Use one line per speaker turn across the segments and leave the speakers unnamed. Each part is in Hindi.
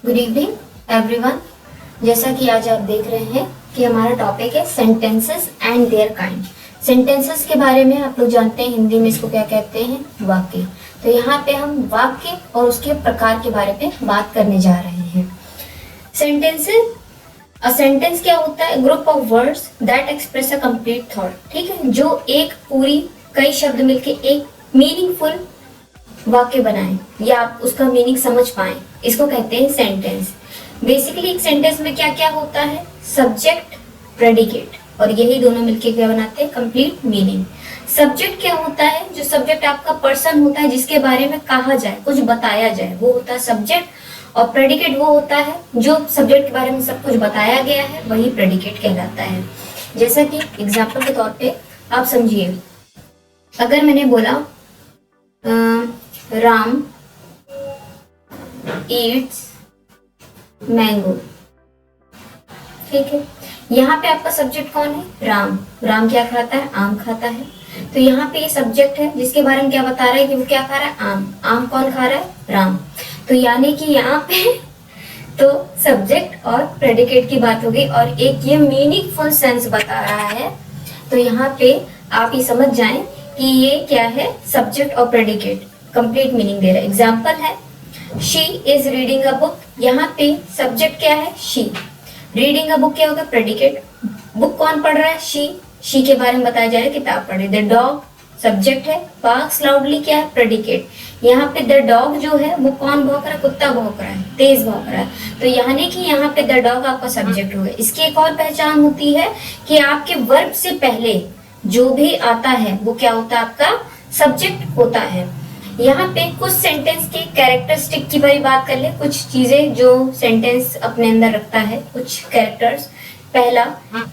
Good evening everyone. जैसा कि आज आप देख रहे हैं कि हमारा टॉपिक है sentences and their kind. Sentences के बारे में आप लोग जानते हैं, हिंदी में इसको क्या कहते हैं, वाक्य। तो यहाँ पे हम वाक्य और उसके प्रकार के बारे में बात करने जा रहे हैं। सेंटेंसेस, अ सेंटेंस क्या होता है? Group of words that express a complete thought. ठीक है, जो एक पूरी कई शब्द मिलके एक मीनिंगफुल वाक्य बनाएं या आप उसका मीनिंग समझ पाएं, इसको कहते हैं सेंटेंस। बेसिकली एक सेंटेंस में क्या क्या होता है? सब्जेक्ट, प्रेडिकेट, और यही दोनों मिलके क्या बनाते हैं? Complete meaning. सब्जेक्ट क्या होता है? जो सब्जेक्ट आपका पर्सन होता है, जिसके बारे में कहा जाए, कुछ बताया जाए, वो होता है सब्जेक्ट। और प्रेडिकेट वो होता है जो सब्जेक्ट के बारे में सब कुछ बताया गया है, वही प्रेडिकेट कहलाता है। जैसा कि एग्जाम्पल के तौर पे आप समझिए, अगर मैंने बोला राम ईट्स मैंगो, ठीक है, यहाँ पे आपका सब्जेक्ट कौन है? राम। राम क्या खाता है? आम खाता है। तो यहाँ पे ये सब्जेक्ट है जिसके बारे में क्या बता रहा है कि वो क्या खा रहा है? आम। आम कौन खा रहा है? राम। तो यानी कि यहाँ पे तो सब्जेक्ट और प्रेडिकेट की बात हो गई, और एक ये मीनिंगफुल सेंस बता रहा है। तो यहाँ पे आप ये समझ जाएं कि ये क्या है? सब्जेक्ट और प्रेडिकेट कंप्लीट मीनिंग दे रहा है। एग्जाम्पल है she is reading a book. यहाँ पे सब्जेक्ट क्या है? शी। रीडिंग अ बुक क्या होगा? प्रेडिकेट। बुक कौन पढ़ रहा है? शी के बारे में बताया जा रहा है, किताब पढ़ रही है। द डॉग सब्जेक्ट है। बार्क्स लाउडली क्या है? प्रेडिकेट। यहाँ पे द डॉग जो है वो कौन भौंक रहा है? कुत्ता भौंक रहा है, तेज भौंक रहा है। तो यानी कि यहाँ पे द डॉग आपका सब्जेक्ट हो गया। इसकी एक और पहचान होती है कि आपके वर्ब से पहले जो भी आता है वो क्या होता है? आपका सब्जेक्ट होता है। यहाँ पे कुछ सेंटेंस के कैरेक्टरिस्टिक की बारी बात कर ले, कुछ चीजें जो सेंटेंस अपने अंदर रखता है, कुछ कैरेक्टर्स। पहला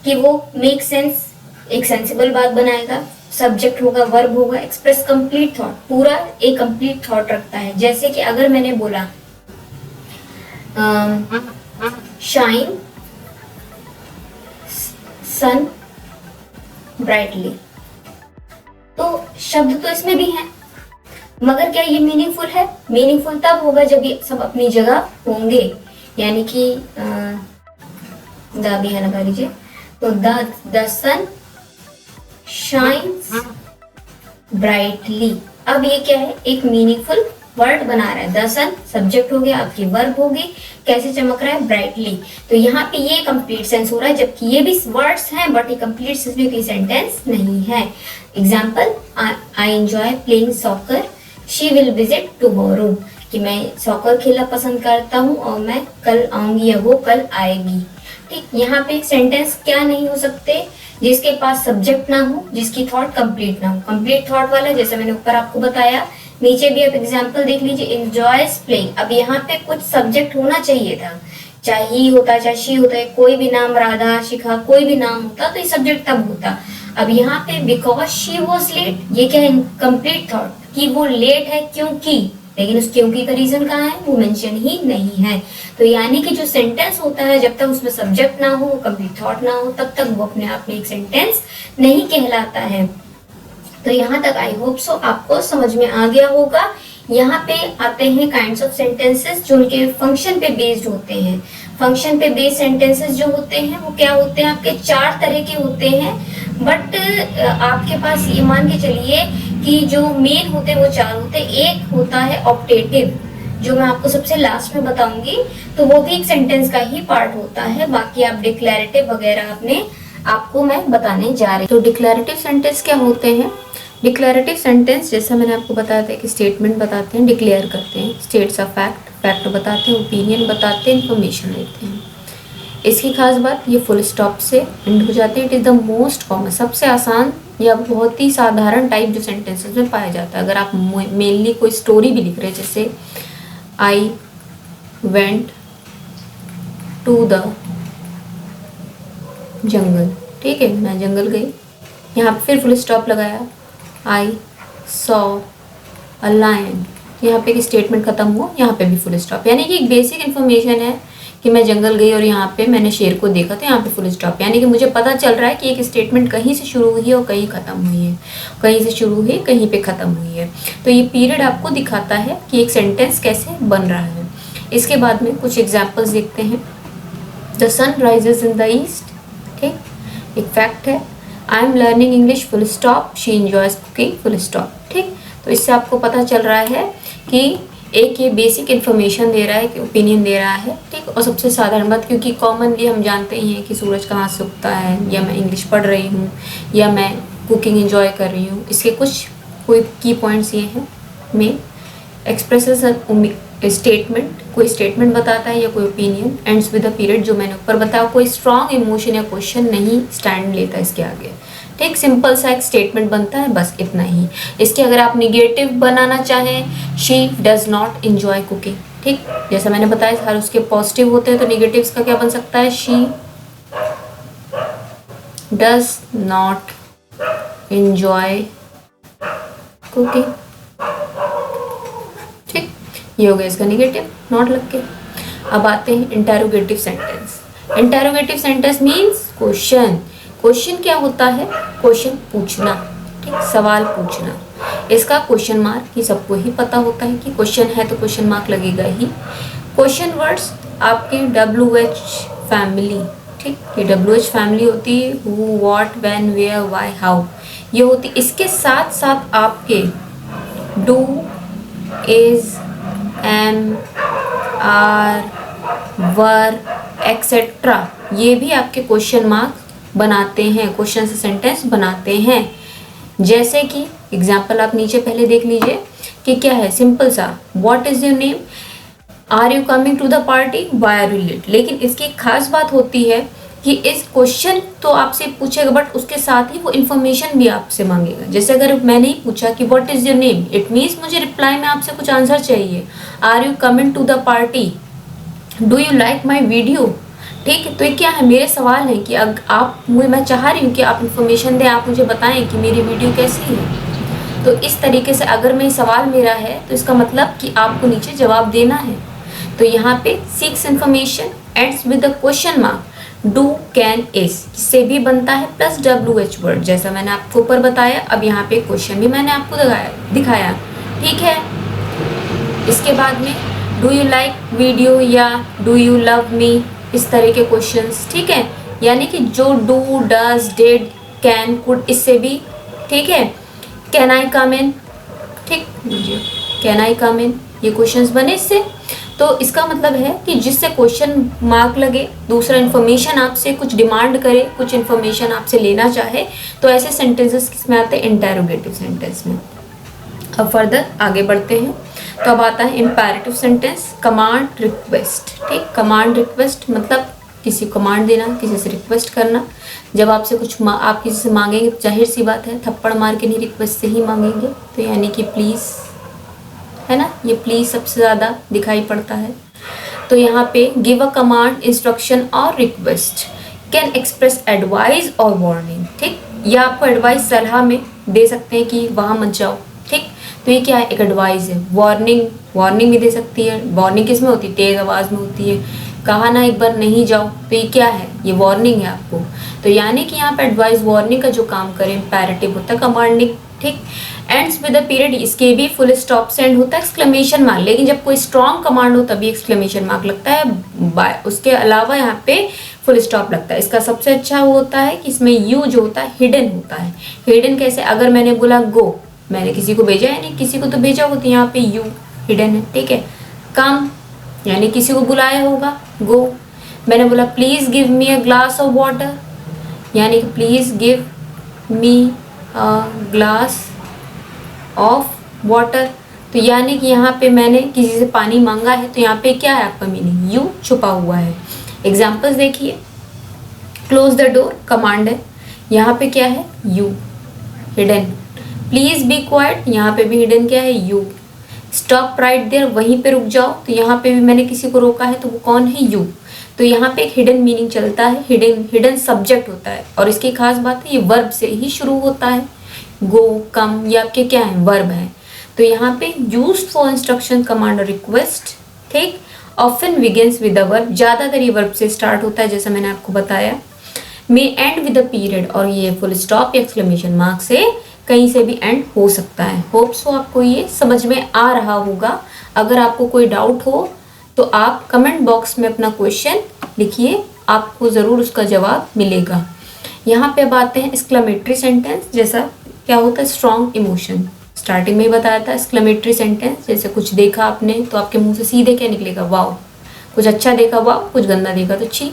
कि वो मेक सेंस, एक सेंसिबल बात बनाएगा। सब्जेक्ट होगा, वर्ब होगा, एक्सप्रेस कंप्लीट थॉट, पूरा एक कंप्लीट थॉट रखता है। जैसे कि अगर मैंने बोला शाइन सन ब्राइटली, तो शब्द तो इसमें भी है, मगर क्या ये मीनिंगफुल है? मीनिंगफुल तब होगा जब ये सब अपनी जगह होंगे। यानी कि द भी है, लगा लीजिए। तो द सन शाइन्स ब्राइटली। अब ये क्या है? एक मीनिंगफुल वर्ड बना रहा है। द सन सब्जेक्ट हो गया, आपकी वर्ब होगी, कैसे चमक रहा है? ब्राइटली। तो यहाँ पे ये कंप्लीट सेंस हो रहा है, जबकि ये भी वर्ड्स हैं बट ये कंप्लीट सेंस में कोई सेंटेंस नहीं है। Example, I enjoy playing soccer, she will visit tomorrow, कि मैं सॉकर खेलना पसंद करता हूँ और मैं कल आऊंगी या वो कल आएगी। ठीक, यहाँ पे सेंटेंस क्या नहीं हो सकते? जिसके पास सब्जेक्ट ना हो, जिसकी थॉट कंप्लीट ना हो। कंप्लीट थॉट वाला जैसे मैंने ऊपर आपको बताया, नीचे भी आप एग्जाम्पल देख लीजिए। एंजॉयज प्लेइंग, अब यहाँ पे कुछ सब्जेक्ट होना चाहिए था, चाहे ही होता चाहे शी होता है, कोई भी नाम, राधा, शिखा, कोई भी नाम होता तो ये सब्जेक्ट तब होता। अब यहाँ पे बिकॉज शी वॉज लेट, ये क्या है? कंप्लीट थॉट कि वो लेट है क्योंकि, लेकिन उस क्योंकि का रीजन कहाँ है? वो मेंशन ही नहीं है। तो यानी कि जो सेंटेंस होता है, जब तक उसमें सब्जेक्ट ना हो, कंप्लीट थॉट ना हो, तब तक वो अपने आप में एक सेंटेंस नहीं कहलाता है। तो यहाँ तक आई होप सो आपको समझ में आ गया होगा। यहाँ पे आते हैं काइंड्स ऑफ सेंटेंसेस जो उनके फंक्शन पे बेस्ड होते हैं। फंक्शन पे बेस्ड सेंटेंसेस जो होते हैं वो क्या होते हैं? आपके 4 तरह के होते हैं, बट आपके पास ये मान के चलिए कि जो मेन होते हैं वो 4 होते हैं। एक होता है ऑप्टेटिव, जो मैं आपको सबसे लास्ट में बताऊंगी, तो वो भी एक सेंटेंस का ही पार्ट होता है। बाकी आप डिक्लेरेटिव वगैरह अपने आपको मैं बताने जा रही हूँ। तो डिक्लेरेटिव सेंटेंस क्या होते हैं? डिक्लेरेटिव सेंटेंस जैसा मैंने आपको बताया था कि स्टेटमेंट बताते हैं, डिक्लेयर करते हैं, स्टेट्स अ फैक्ट, फैक्ट बताते हैं, ओपिनियन बताते हैं, इंफॉर्मेशन देते हैं। इसकी खास बात, ये फुल स्टॉप से एंड हो जाते हैं। It is the most common, सबसे आसान या बहुत ही साधारण टाइप जो सेंटेंसेस में पाया जाता है। अगर आप मेनली कोई स्टोरी भी लिख रहे हैं, जैसे I went to the jungle, ठीक है, मैं जंगल गई, यहाँ पे फिर फुल स्टॉप लगाया। आई सॉ अ लायन, यहाँ पे एक स्टेटमेंट खत्म हुआ, यहाँ पे भी फुल स्टॉप। यानी कि एक बेसिक इन्फॉर्मेशन है कि मैं जंगल गई और यहाँ पे मैंने शेर को देखा, तो यहाँ पे फुल स्टॉप। यानी कि मुझे पता चल रहा है कि एक स्टेटमेंट कहीं से शुरू हुई है और कहीं खत्म हुई है, कहीं से शुरू हुई कहीं पे खत्म हुई है। तो ये पीरियड आपको दिखाता है कि एक सेंटेंस कैसे बन रहा है। इसके बाद में कुछ एग्जाम्पल्स देखते हैं। The sun rises in the east, ठीक, एक फैक्ट है। I am learning English full stop, she enjoys cooking full stop, ठीक। तो इससे आपको पता चल रहा है कि एक ये बेसिक इन्फॉर्मेशन दे रहा है कि ओपिनियन दे रहा है, ठीक। और सबसे साधारण बात, क्योंकि कॉमनली हम जानते ही हैं कि सूरज कहाँ से उगता है, या मैं इंग्लिश पढ़ रही हूँ, या मैं कुकिंग एंजॉय कर रही हूँ। इसके कुछ कोई की पॉइंट्स ये हैं। में एक्सप्रेसेस स्टेटमेंट, कोई स्टेटमेंट बताता है या कोई opinion. Ends with a period, जो मैंने ऊपर बताया, कोई स्ट्रॉन्ग इमोशन या क्वेश्चन नहीं स्टैंड लेता इसके आगे, ठीक। सिंपल सा एक स्टेटमेंट बनता है, बस इतना ही। इसके अगर आप निगेटिव बनाना चाहें, she does not enjoy cooking, ठीक। जैसा मैंने बताया हर उसके पॉजिटिव होते हैं, तो निगेटिव्स का क्या बन सकता है, she does not enjoy cooking, ठीक। ये हो गया इसका निगेटिव, नॉट लग के। अब आते हैं interrogative sentence. Interrogative sentence means question. Question क्या होता है, क्वेश्चन पूछना, ठीक, सवाल पूछना। इसका क्वेश्चन मार्क ये सबको ही पता होता है कि क्वेश्चन है तो क्वेश्चन मार्क लगेगा ही। क्वेश्चन वर्ड्स आपके WH फैमिली, ठीक, ये WH फैमिली होती है, who, what, when, where, why, how, ये होती। इसके साथ साथ आपके do, is, am, are, were, etcetera, ये भी आपके क्वेश्चन मार्क बनाते हैं, क्वेश्चन से सेंटेंस बनाते हैं। जैसे कि एग्जाम्पल आप नीचे पहले देख लीजिए कि क्या है, सिंपल सा, what is your name, are you coming to the party, why are you late. लेकिन इसकी एक खास बात होती है कि इस क्वेश्चन तो आपसे पूछेगा, बट उसके साथ ही वो इन्फॉर्मेशन भी आपसे मांगेगा। जैसे अगर मैंने ही पूछा कि what is your name, it means मुझे रिप्लाई में आपसे कुछ आंसर चाहिए। Are you coming to the party, do you like my video, ठीक है। तो ये क्या है, मेरे सवाल है कि आप मैं चाह रही हूँ कि आप इन्फॉर्मेशन दें, आप मुझे बताएं कि मेरी वीडियो कैसी है। तो इस तरीके से अगर मैं सवाल मेरा है तो इसका मतलब कि आपको नीचे जवाब देना है। तो यहाँ पे seeks information, ends with the question mark, do, can, is से भी बनता है, प्लस WH वर्ड, जैसा मैंने आपको ऊपर बताया। अब यहाँ पे क्वेश्चन भी मैंने आपको दिखाया, ठीक है। इसके बाद में डू यू लाइक वीडियो या डू यू लव मी, इस तरह के क्वेश्चंस, ठीक है। यानी कि जो do, does, did, can, could, इससे भी, ठीक है। कैन आई कम इन, ठीक, कैन आई कम इन, ये क्वेश्चंस बने इससे। तो इसका मतलब है कि जिससे क्वेश्चन मार्क लगे, दूसरा इन्फॉर्मेशन आपसे कुछ डिमांड करे, कुछ इन्फॉर्मेशन आपसे लेना चाहे, तो ऐसे सेंटेंसेस किसमें आते हैं, इंटेरोगेटिव सेंटेंस में। अब फर्दर आगे बढ़ते हैं। तो अब आता है इम्पेरेटिव सेंटेंस, कमांड, रिक्वेस्ट, ठीक। कमांड, रिक्वेस्ट मतलब किसी को कमांड देना, किसी से रिक्वेस्ट करना। जब आपसे कुछ आप किसी से मांगेंगे तो जाहिर सी बात है थप्पड़ मार के नहीं, रिक्वेस्ट से ही मांगेंगे। तो यानी कि प्लीज़, है ना, ये प्लीज़ सबसे ज़्यादा दिखाई पड़ता है। तो यहाँ पे गिव अ कमांड, इंस्ट्रक्शन और रिक्वेस्ट, कैन एक्सप्रेस एडवाइस और वार्निंग, ठीक। या आपको एडवाइस सलाह में दे सकते हैं कि वहाँ मत जाओ, ठीक। तो ये क्या है, एक एडवाइस है। वार्निंग भी दे सकती है। वार्निंग किस में होती है, तेज आवाज़ में होती है। कहा ना एक बार नहीं जाओ, तो ये क्या है, ये वार्निंग है आपको। तो यानी कि यहाँ पे एडवाइस, वार्निंग का जो काम करे, इम्पेरेटिव होता है, कमांडिंग, ठीक। एंड्स विद अ पीरियड, इसके भी फुल स्टॉप से एंड होता है, एक्सक्लेमेशन मार्क। लेकिन जब कोई स्ट्रॉन्ग कमांड हो तभी एक्सक्लेमेशन मार्क लगता है, उसके अलावा यहाँ पे फुल स्टॉप लगता है। इसका सबसे अच्छा वो होता है कि इसमें यू जो होता है हिडन होता है। हिडन कैसे, अगर मैंने बोला गो, मैंने किसी को भेजा है, नहीं किसी को तो भेजा होगा, तो यहाँ पे यू हिडन है, ठीक है। कम यानी किसी को बुलाया होगा, गो। मैंने बोला please give me a glass of water, यानी कि please give me a glass of water. तो यानी कि यहाँ पे मैंने किसी से पानी मांगा है, तो यहाँ पे क्या है आपका मीनिंग, यू छुपा हुआ है। एग्जाम्पल्स देखिए, क्लोज द डोर कमांड है, यहाँ पे क्या है, you hidden. Please be quite, यहाँ पे भी हिडन क्या है, यू। स्टॉप राइट देयर, वहीं पे रुक जाओ, तो यहाँ पे भी मैंने किसी को रोका है, तो वो कौन है, यू। तो यहाँ पे एक हिडन मीनिंग चलता है, हिडन सब्जेक्ट होता है। और इसकी खास बात है ये वर्ब से ही शुरू होता है। गो, कम, ये आपके क्या है, वर्ब है। तो यहाँ पे यूज्ड फॉर इंस्ट्रक्शन, कमांड और रिक्वेस्ट, ठीक। Often begins with a verb, ज्यादातर ये वर्ब से स्टार्ट होता है, जैसा मैंने आपको बताया। मे एंड विद अ पीरियड, और ये फुल स्टॉप या एक्सक्लेमेशन मार्क से कहीं से भी एंड हो सकता है। होप्स हो आपको ये समझ में आ रहा होगा। अगर आपको कोई डाउट हो
तो आप कमेंट बॉक्स में अपना क्वेश्चन लिखिए, आपको ज़रूर उसका जवाब मिलेगा। यहाँ पे अब आते हैं एक्सक्लेमेटरी सेंटेंस। जैसा क्या होता है, स्ट्रॉन्ग इमोशन, स्टार्टिंग में ही बताया था। एक्सक्लेमेटरी सेंटेंस जैसे कुछ देखा आपने तो आपके मुंह से सीधे क्या निकलेगा, वाओ। कुछ अच्छा देखा वाओ, कुछ गंदा देखा तो छी,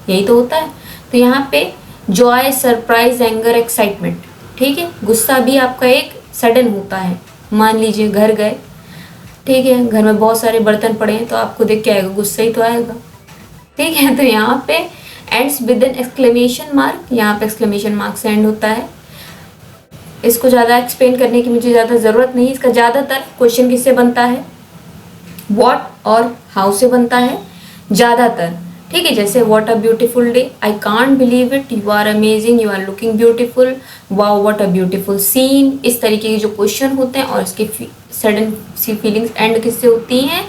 यही तो होता है। तो यहाँ पे जॉय, सरप्राइज, एंगर, एक्साइटमेंट, ठीक है। गुस्सा भी आपका एक सडन होता है। मान लीजिए घर गए, ठीक है, घर में बहुत सारे बर्तन पड़े हैं तो आपको देख के आएगा, गुस्सा ही तो आएगा, ठीक है। तो यहाँ पे ends with an exclamation mark, यहाँ पे एक्सक्लेमेशन मार्क से एंड होता है। इसको ज़्यादा एक्सप्लेन करने की मुझे ज़्यादा ज़रूरत नहीं। इसका ज़्यादातर क्वेश्चन किससे बनता है, व्हाट और हाउ से बनता है ज़्यादातर, ठीक है। जैसे what a beautiful day, I can't believe it, you are amazing, you are looking beautiful, wow what a beautiful scene. इस तरीके के जो क्वेश्चन होते हैं और इसकी सडन सी फीलिंग्स एंड किससे होती हैं,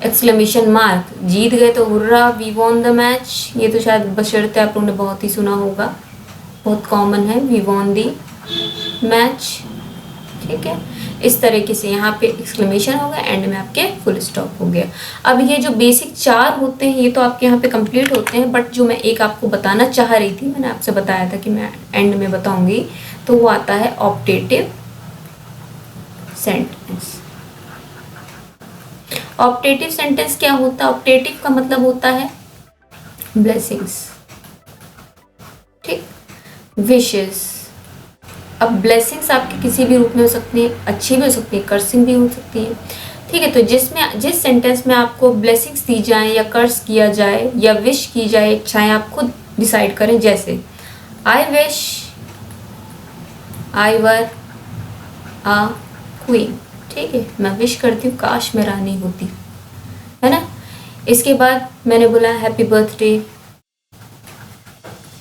एक्सक्लेमेशन मार्क। जीत गए तो hurrah, we won the match, ये तो शायद बशर्ते आप लोगों ने बहुत ही सुना होगा, बहुत कॉमन है, वी वॉन दी मैच, ठीक है। इस तरीके से यहाँ पे एक्सक्लेमेशन हो गया, एंड में आपके फुल स्टॉप हो गया। अब ये जो बेसिक 4 होते हैं ये तो आपके यहाँ पे कंप्लीट होते हैं, बट जो मैं एक आपको बताना चाह रही थी, मैंने आपसे बताया था कि मैं एंड में बताऊंगी, तो वो आता है ऑप्टेटिव सेंटेंस। ऑप्टेटिव सेंटेंस क्या होता है, ऑप्टेटिव का मतलब होता है ब्लेसिंग्स, ठीक, विशेस। अब ब्लेसिंग्स आपके किसी भी रूप में हो सकती है, अच्छी भी हो सकती है, कर्सिंग भी हो सकती है, ठीक है। तो जिस सेंटेंस में आपको ब्लेसिंग्स दी जाए या कर्स किया जाए या विश की जाए, इच्छाएं आप खुद डिसाइड करें। जैसे I wish I were uh queen, ठीक है, मैं विश करती हूँ काश मैं रानी होती, है ना। इसके बाद मैंने बोला हैप्पी बर्थडे,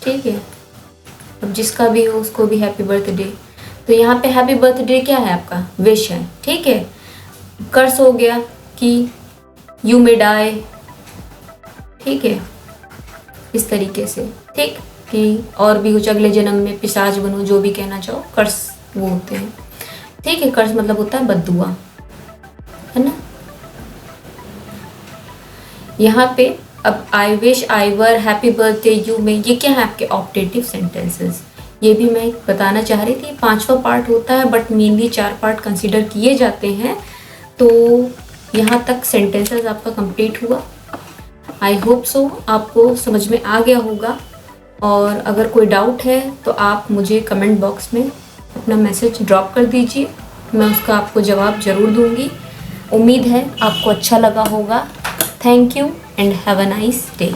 ठीक है, अब जिसका भी हो उसको भी हैप्पी बर्थडे। तो यहाँ पे हैप्पी बर्थडे क्या है, आपका विश है, ठीक है। कर्स हो गया कि यू मे डाई, ठीक है, इस तरीके से, ठीक, कि और भी कुछ अगले जन्म में पिशाच बनो, जो भी कहना चाहो, कर्स वो होते हैं, ठीक है। कर्स मतलब होता है बद्दुआ, है ना। यहाँ पे अब I wish, I were, happy birthday, you में, ये क्या है आपके ऑप्टेटिव सेंटेंसेस। ये भी मैं बताना चाह रही थी, 5वां पार्ट होता है बट मेनली 4 पार्ट कंसीडर किए जाते हैं। तो यहाँ तक सेंटेंसेस आपका कंप्लीट हुआ। आई होप सो आपको समझ में आ गया होगा, और अगर कोई डाउट है तो आप मुझे कमेंट बॉक्स में अपना मैसेज ड्रॉप कर दीजिए, मैं उसका आपको जवाब ज़रूर दूँगी। उम्मीद है आपको अच्छा लगा होगा। Thank you and have a nice day.